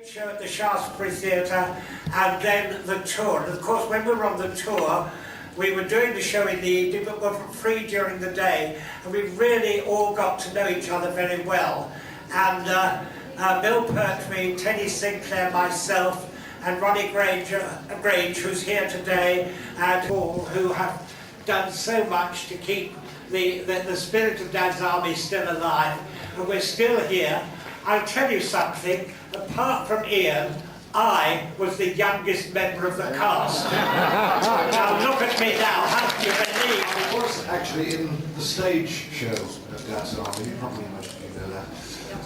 Show at the Shaftesbury Theatre and then the tour. And of course, when we were on the tour, we were doing the show in the evening, but were free during the day, and we really all got to know each other very well. And Bill Pertwee, Teddy Sinclair, myself, and Ronnie Grange, who's here today, and all who have done so much to keep the spirit of Dad's Army still alive, and we're still here. I'll tell you something, apart from Ian, I was the youngest member of the cast. Now look at me now, how can you believe? I was actually in the stage show at Dad's Army, probably most of you know that.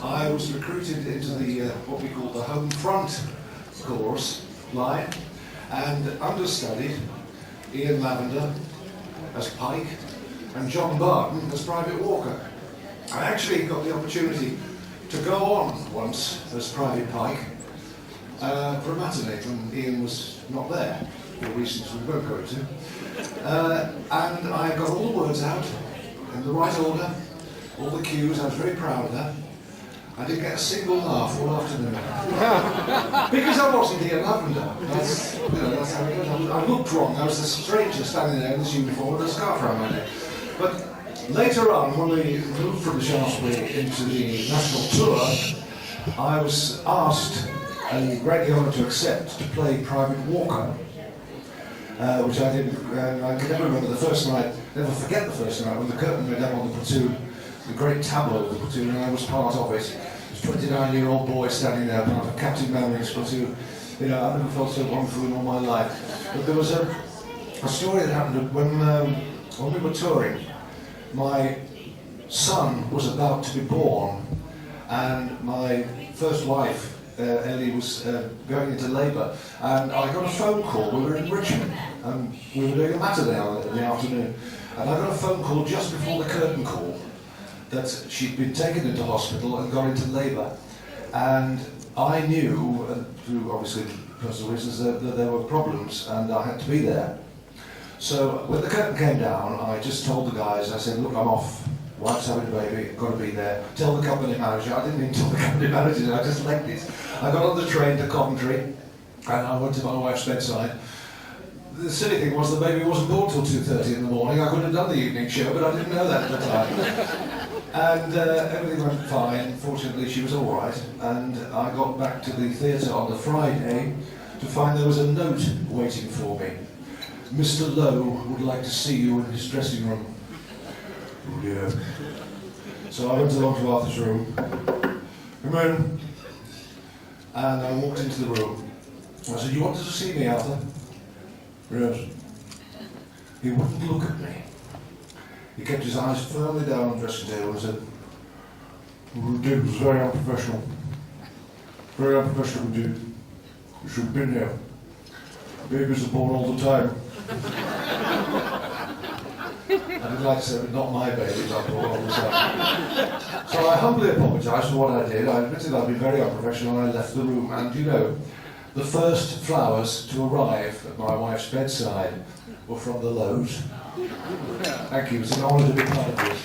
I was recruited into the what we call the home front chorus line, and understudied Ian Lavender as Pike and John Barton as Private Walker. I actually got the opportunity to go on once as Private Pike for a matinee when Ian was not there, for reasons we won't go into. And I got all the words out in the right order, all the cues. I was very proud of that. I didn't get a single laugh all afternoon. Because I wasn't Ian Lavender. That's how it goes. I looked wrong. I was a stranger standing there in this uniform with a scarf around my neck. But later on, when we moved from the Shaftesbury into the national tour, I was asked a great honour to accept to play Private Walker, which I did. I can never remember the first night, never forget the first night when the curtain went up on the platoon, the great tableau of the platoon, and I was part of it. I was a 29-year-old boy standing there, part of Captain Manley's platoon. You know, I've never felt so wonderful in all my life. But there was a story that happened when we were touring. My son was about to be born, and my first wife, Ellie, was going into labour, and I got a phone call. We were in Richmond, and we were doing a matinee in the afternoon, and I got a phone call just before the curtain call that she'd been taken into hospital and gone into labour, and I knew, through obviously personal reasons, that there were problems, and I had to be there. So when the curtain came down, I just told the guys, I said, look, I'm off. Wife's having a baby, got to be there. Tell the company manager. I didn't even tell the company manager, I just legged it. I got on the train to Coventry, and I went to my wife's bedside. The silly thing was the baby wasn't born till 2:30 in the morning. I could have done the evening show, but I didn't know that at the time. And everything went fine. Fortunately, she was all right. And I got back to the theatre on the Friday to find there was a note waiting for me. Mr. Lowe would like to see you in his dressing room. Oh dear. So I went along to Arthur's room. Come in. And I walked into the room. I said, you wanted to see me, Arthur? Yes. He wouldn't look at me. He kept his eyes firmly down on the dressing table and said, it was very unprofessional. Very unprofessional indeed. You should have been here. Babies are born all the time. I didn't like to say, but not my babies, I born all the time. So I humbly apologised for what I did. I admitted I'd been very unprofessional, and I left the room. And you know, the first flowers to arrive at my wife's bedside were from the Lowes. Thank you, it's an honour to be part of this.